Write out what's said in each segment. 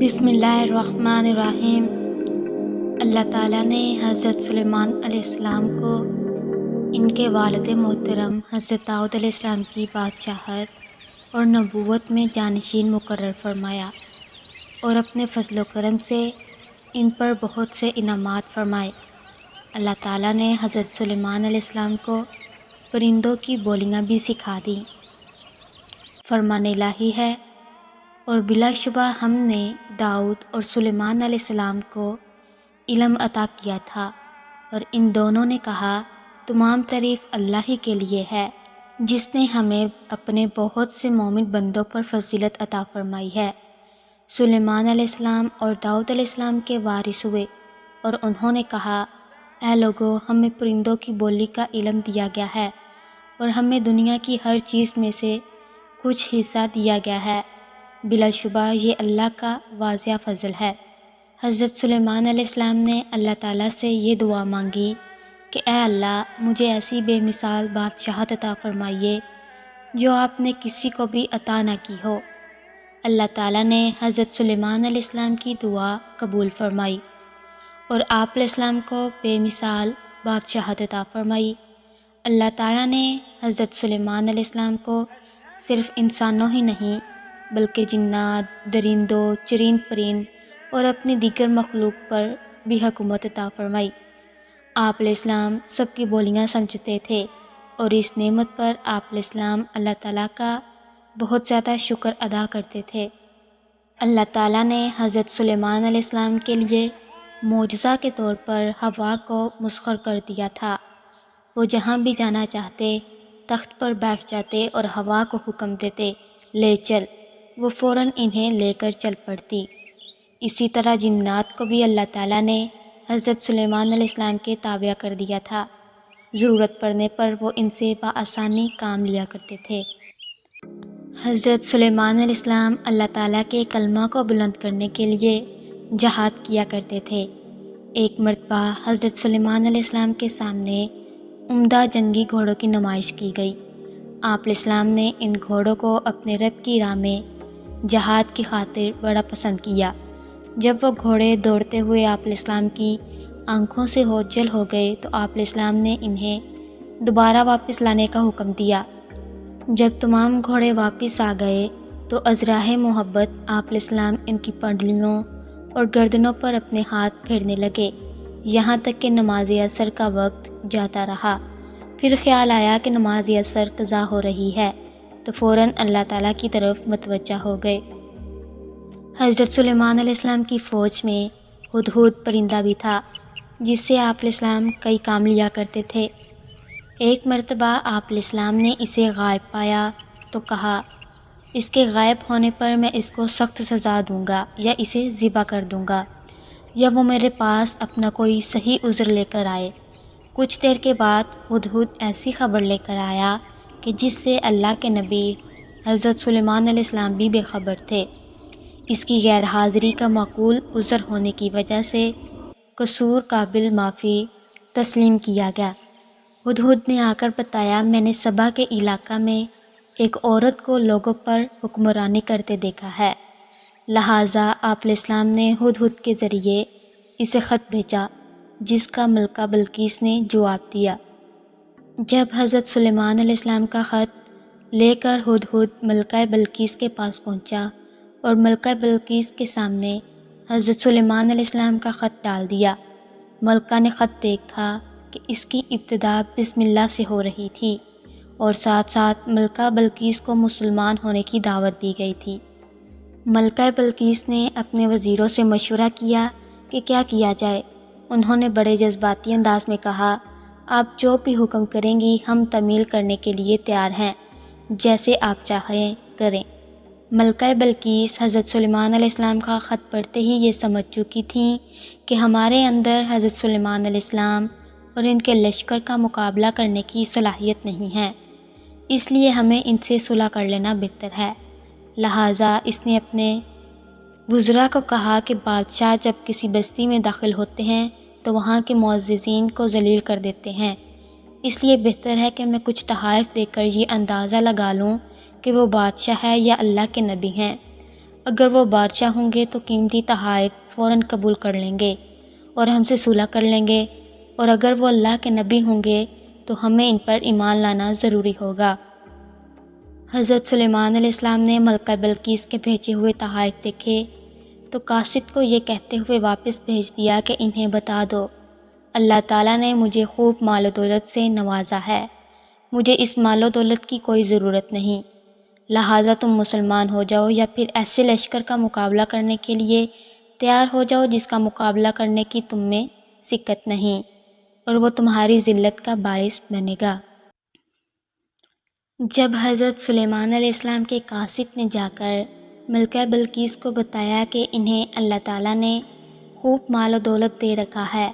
بسم اللہ الرحمن الرحیم۔ اللہ تعالیٰ نے حضرت سلیمان علیہ السلام کو ان کے والد محترم حضرت داؤد علیہ السلام کی بادشاہت اور نبوت میں جانشین مقرر فرمایا اور اپنے فضل و کرم سے ان پر بہت سے انعامات فرمائے۔ اللہ تعالیٰ نے حضرت سلیمان علیہ السلام کو پرندوں کی بولیاں بھی سکھا دیں۔ فرمان الہی ہے، اور بلا شبہ ہم نے داؤد اور سلیمان علیہ السلام کو علم عطا کیا تھا، اور ان دونوں نے کہا تمام تعریف اللہ ہی کے لیے ہے جس نے ہمیں اپنے بہت سے مومن بندوں پر فضیلت عطا فرمائی ہے۔ سلیمان علیہ السلام اور داؤد علیہ السلام کے وارث ہوئے اور انہوں نے کہا اے لوگو، ہمیں پرندوں کی بولی کا علم دیا گیا ہے اور ہمیں دنیا کی ہر چیز میں سے کچھ حصہ دیا گیا ہے، بلا شبہ یہ اللہ کا واضح فضل ہے۔ حضرت سلیمان علیہ السلام نے اللہ تعالیٰ سے یہ دعا مانگی کہ اے اللہ، مجھے ایسی بے مثال بادشاہت عطا فرمائیے جو آپ نے کسی کو بھی عطا نہ کی ہو۔ اللہ تعالیٰ نے حضرت سلیمان علیہ السلام کی دعا قبول فرمائی اور آپ علیہ السلام کو بے مثال بادشاہت عطا فرمائی۔ اللہ تعالیٰ نے حضرت سلیمان علیہ السلام کو صرف انسانوں ہی نہیں بلکہ جنات، درندوں، چرند پرند اور اپنی دیگر مخلوق پر بھی حکومت عطا فرمائی۔ آپ علیہ السلام سب کی بولیاں سمجھتے تھے اور اس نعمت پر آپ علیہ السلام اللہ تعالیٰ کا بہت زیادہ شکر ادا کرتے تھے۔ اللہ تعالیٰ نے حضرت سلیمان علیہ السلام کے لیے معجزہ کے طور پر ہوا کو مسخر کر دیا تھا۔ وہ جہاں بھی جانا چاہتے تخت پر بیٹھ جاتے اور ہوا کو حکم دیتے لے چل، وہ فوراً انہیں لے کر چل پڑتی۔ اسی طرح جنات کو بھی اللہ تعالیٰ نے حضرت سلیمان علیہ السلام کے تابع کر دیا تھا۔ ضرورت پڑنے پر وہ ان سے بآسانی کام لیا کرتے تھے۔ حضرت سلیمان علیہ السلام اللہ تعالیٰ کے کلمہ کو بلند کرنے کے لیے جہاد کیا کرتے تھے۔ ایک مرتبہ حضرت سلیمان علیہ السلام کے سامنے عمدہ جنگی گھوڑوں کی نمائش کی گئی۔ آپ علیہ السلام نے ان گھوڑوں کو اپنے رب کی راہ میں جہاد کی خاطر بڑا پسند کیا۔ جب وہ گھوڑے دوڑتے ہوئے آپ علیہ السلام کی آنکھوں سے اوجھل ہو گئے تو آپ علیہ السلام نے انہیں دوبارہ واپس لانے کا حکم دیا۔ جب تمام گھوڑے واپس آ گئے تو ازراہ محبت آپ علیہ السلام ان کی پنڈلیوں اور گردنوں پر اپنے ہاتھ پھیرنے لگے، یہاں تک کہ نماز عصر کا وقت جاتا رہا۔ پھر خیال آیا کہ نماز عصر قضا ہو رہی ہے تو فوراً اللہ تعالیٰ کی طرف متوجہ ہو گئے۔ حضرت سلیمان علیہ السلام کی فوج میں ہدہد پرندہ بھی تھا جس سے آپ علیہ السلام کئی کام لیا کرتے تھے۔ ایک مرتبہ آپ علیہ السلام نے اسے غائب پایا تو کہا اس کے غائب ہونے پر میں اس کو سخت سزا دوں گا یا اسے ذبح کر دوں گا، یا وہ میرے پاس اپنا کوئی صحیح عذر لے کر آئے۔ کچھ دیر کے بعد ہدہد ایسی خبر لے کر آیا کہ جس سے اللہ کے نبی حضرت سلیمان علیہ السلام بھی بے خبر تھے۔ اس کی غیر حاضری کا معقول عذر ہونے کی وجہ سے قصور قابل معافی تسلیم کیا گیا۔ ہدہد نے آ کر بتایا میں نے سبا کے علاقہ میں ایک عورت کو لوگوں پر حکمرانی کرتے دیکھا ہے، لہٰذا آپ علیہ السلام نے ہدہد کے ذریعے اسے خط بھیجا جس کا ملکہ بلقیس نے جواب دیا۔ جب حضرت سلیمان علیہ السلام کا خط لے کر ہدہد ملکہ بلقیس کے پاس پہنچا اور ملکہ بلقیس کے سامنے حضرت سلیمان علیہ السلام کا خط ڈال دیا۔ ملکہ نے خط دیکھا کہ اس کی ابتدا بسم اللہ سے ہو رہی تھی اور ساتھ ساتھ ملکہ بلقیس کو مسلمان ہونے کی دعوت دی گئی تھی۔ ملکہ بلقیس نے اپنے وزیروں سے مشورہ کیا کہ کیا کیا جائے۔ انہوں نے بڑے جذباتی انداز میں کہا آپ جو بھی حکم کریں گی ہم تعمیل کرنے کے لیے تیار ہیں، جیسے آپ چاہیں کریں۔ ملکہ بلقیس حضرت سلیمان علیہ السلام کا خط پڑھتے ہی یہ سمجھ چکی تھیں کہ ہمارے اندر حضرت سلیمان علیہ السلام اور ان کے لشکر کا مقابلہ کرنے کی صلاحیت نہیں ہے، اس لیے ہمیں ان سے صلح کر لینا بہتر ہے۔ لہٰذا اس نے اپنے وزراء کو کہا کہ بادشاہ جب کسی بستی میں داخل ہوتے ہیں تو وہاں کے معززین کو ذلیل کر دیتے ہیں، اس لیے بہتر ہے کہ میں کچھ تحائف دے کر یہ اندازہ لگا لوں کہ وہ بادشاہ ہے یا اللہ کے نبی ہیں۔ اگر وہ بادشاہ ہوں گے تو قیمتی تحائف فوراً قبول کر لیں گے اور ہم سے صلح کر لیں گے، اور اگر وہ اللہ کے نبی ہوں گے تو ہمیں ان پر ایمان لانا ضروری ہوگا۔ حضرت سلیمان علیہ السلام نے ملکہ بلقیس کے بھیجے ہوئے تحائف دیکھے تو قاصد کو یہ کہتے ہوئے واپس بھیج دیا کہ انہیں بتا دو، اللہ تعالیٰ نے مجھے خوب مال و دولت سے نوازا ہے، مجھے اس مال و دولت کی کوئی ضرورت نہیں، لہٰذا تم مسلمان ہو جاؤ یا پھر ایسے لشکر کا مقابلہ کرنے کے لیے تیار ہو جاؤ جس کا مقابلہ کرنے کی تم میں سکت نہیں، اور وہ تمہاری ذلت کا باعث بنے گا۔ جب حضرت سلیمان علیہ السلام کے قاصد نے جا کر ملکہ بلقیس کو بتایا کہ انہیں اللہ تعالیٰ نے خوب مال و دولت دے رکھا ہے،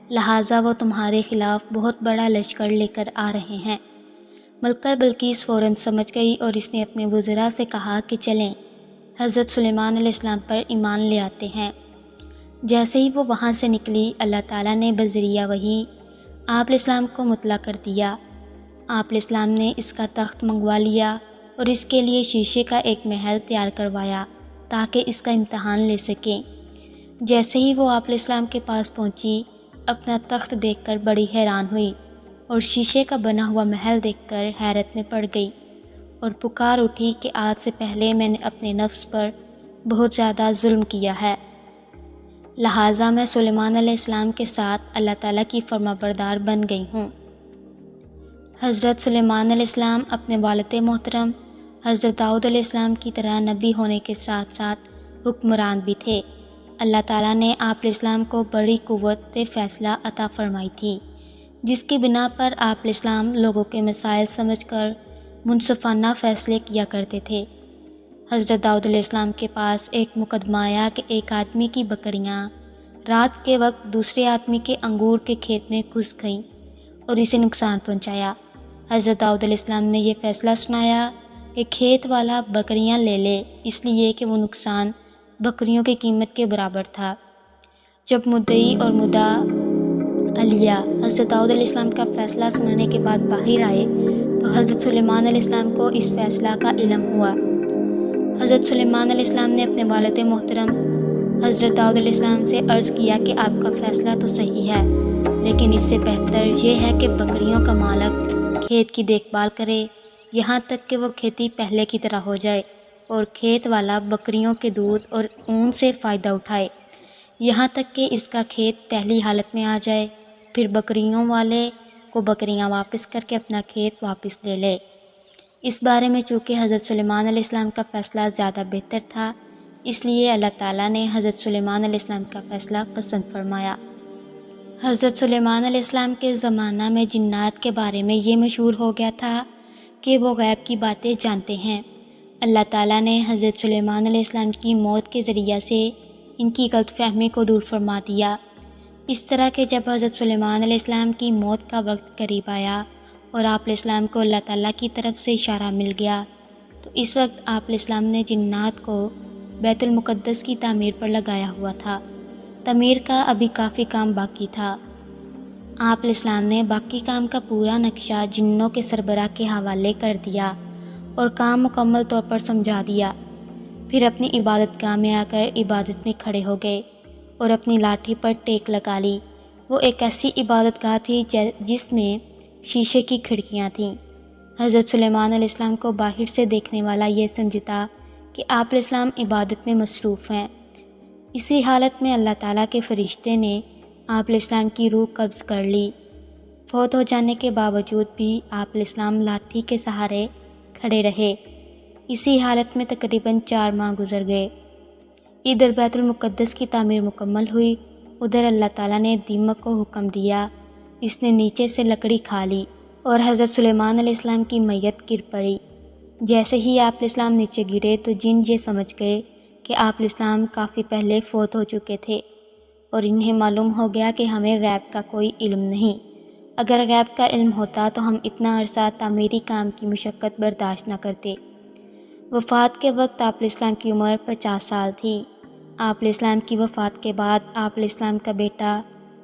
لہٰذا وہ تمہارے خلاف بہت بڑا لشکر لے کر آ رہے ہیں، ملکہ بلقیس فوراً سمجھ گئی اور اس نے اپنے وزراء سے کہا کہ چلیں حضرت سلیمان علیہ السلام پر ایمان لے آتے ہیں۔ جیسے ہی وہ وہاں سے نکلی، اللہ تعالیٰ نے بذریعہ وحی آپ علیہ السلام کو مطلع کر دیا۔ آپ علیہ السلام نے اس کا تخت منگوا لیا اور اس کے لیے شیشے کا ایک محل تیار کروایا تاکہ اس کا امتحان لے سکیں۔ جیسے ہی وہ آپ علیہ السلام کے پاس پہنچی، اپنا تخت دیکھ کر بڑی حیران ہوئی اور شیشے کا بنا ہوا محل دیکھ کر حیرت میں پڑ گئی اور پکار اٹھی کہ آج سے پہلے میں نے اپنے نفس پر بہت زیادہ ظلم کیا ہے، لہٰذا میں سلیمان علیہ السلام کے ساتھ اللہ تعالیٰ کی فرما بردار بن گئی ہوں۔ حضرت سلیمان علیہ السلام اپنے والد محترم حضرت داؤد علیہ السلام کی طرح نبی ہونے کے ساتھ ساتھ حکمران بھی تھے۔ اللہ تعالیٰ نے آپ علیہ السلام کو بڑی قوت فیصلہ عطا فرمائی تھی، جس کی بنا پر آپ علیہ السلام لوگوں کے مسائل سمجھ کر منصفانہ فیصلے کیا کرتے تھے۔ حضرت داؤد علیہ السلام کے پاس ایک مقدمہ آیا کہ ایک آدمی کی بکریاں رات کے وقت دوسرے آدمی کے انگور کے کھیت میں گھس گئیں اور اسے نقصان پہنچایا۔ حضرت داؤد علیہ السلام نے یہ فیصلہ سنایا کہ کھیت والا بکریاں لے لے، اس لیے کہ وہ نقصان بکریوں کی قیمت کے برابر تھا۔ جب مدعی اور مدعا علیہ حضرت داؤد علیہ السلام کا فیصلہ سنانے کے بعد باہر آئے تو حضرت سلیمان علیہ السلام کو اس فیصلہ کا علم ہوا۔ حضرت سلیمان علیہ السلام نے اپنے والد محترم حضرت داؤد علیہ السلام سے عرض کیا کہ آپ کا فیصلہ تو صحیح ہے، لیکن اس سے بہتر یہ ہے کہ بکریوں کا مالک کھیت کی دیکھ بھال کرے یہاں تک کہ وہ کھیتی پہلے کی طرح ہو جائے، اور کھیت والا بکریوں کے دودھ اور اون سے فائدہ اٹھائے یہاں تک کہ اس کا کھیت پہلی حالت میں آ جائے، پھر بکریوں والے کو بکریاں واپس کر کے اپنا کھیت واپس لے لے۔ اس بارے میں چونکہ حضرت سلیمان علیہ السلام کا فیصلہ زیادہ بہتر تھا، اس لیے اللہ تعالیٰ نے حضرت سلیمان علیہ السلام کا فیصلہ پسند فرمایا۔ حضرت سلیمان علیہ السلام کے زمانہ میں جنات کے بارے میں یہ مشہور ہو گیا تھا کہ وہ غیب کی باتیں جانتے ہیں۔ اللہ تعالیٰ نے حضرت سلیمان علیہ السلام کی موت کے ذریعہ سے ان کی غلط فہمی کو دور فرما دیا، اس طرح کہ جب حضرت سلیمان علیہ السلام کی موت کا وقت قریب آیا اور آپ علیہ السلام کو اللہ تعالیٰ کی طرف سے اشارہ مل گیا تو اس وقت آپ علیہ السلام نے جنات کو بیت المقدس کی تعمیر پر لگایا ہوا تھا۔ تعمیر کا ابھی کافی کام باقی تھا۔ آپ علیہ السلام نے باقی کام کا پورا نقشہ جنوں کے سربراہ کے حوالے کر دیا اور کام مکمل طور پر سمجھا دیا، پھر اپنی عبادت گاہ میں آ کر عبادت میں کھڑے ہو گئے اور اپنی لاٹھی پر ٹیک لگا لی۔ وہ ایک ایسی عبادت گاہ تھی جس میں شیشے کی کھڑکیاں تھیں۔ حضرت سلیمان علیہ السلام کو باہر سے دیکھنے والا یہ سمجھتا کہ آپ علیہ السلام عبادت میں مصروف ہیں۔ اسی حالت میں اللہ تعالیٰ کے فرشتے نے آپ علیہ السلام کی روح قبض کر لی۔ فوت ہو جانے کے باوجود بھی آپ علیہ السلام لاٹھی کے سہارے کھڑے رہے۔ اسی حالت میں تقریباً 4 ماہ گزر گئے۔ ادھر بیت المقدس کی تعمیر مکمل ہوئی، ادھر اللہ تعالیٰ نے دیمک کو حکم دیا، اس نے نیچے سے لکڑی کھا لی اور حضرت سلیمان علیہ السلام کی میت گر پڑی۔ جیسے ہی آپ علیہ السلام نیچے گرے تو جن یہ سمجھ گئے کہ آپ علیہ السلام کافی پہلے فوت ہو چکے تھے، اور انہیں معلوم ہو گیا کہ ہمیں غیب کا کوئی علم نہیں، اگر غیب کا علم ہوتا تو ہم اتنا عرصہ تعمیری کام کی مشقت برداشت نہ کرتے۔ وفات کے وقت آپ علیہ السلام کی عمر 50 سال تھی۔ آپ علیہ السلام کی وفات کے بعد آپ علیہ السلام کا بیٹا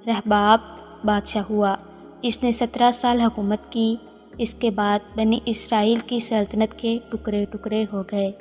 رحباب بادشاہ ہوا، اس نے 17 سال حکومت کی۔ اس کے بعد بنی اسرائیل کی سلطنت کے ٹکڑے ٹکڑے ہو گئے۔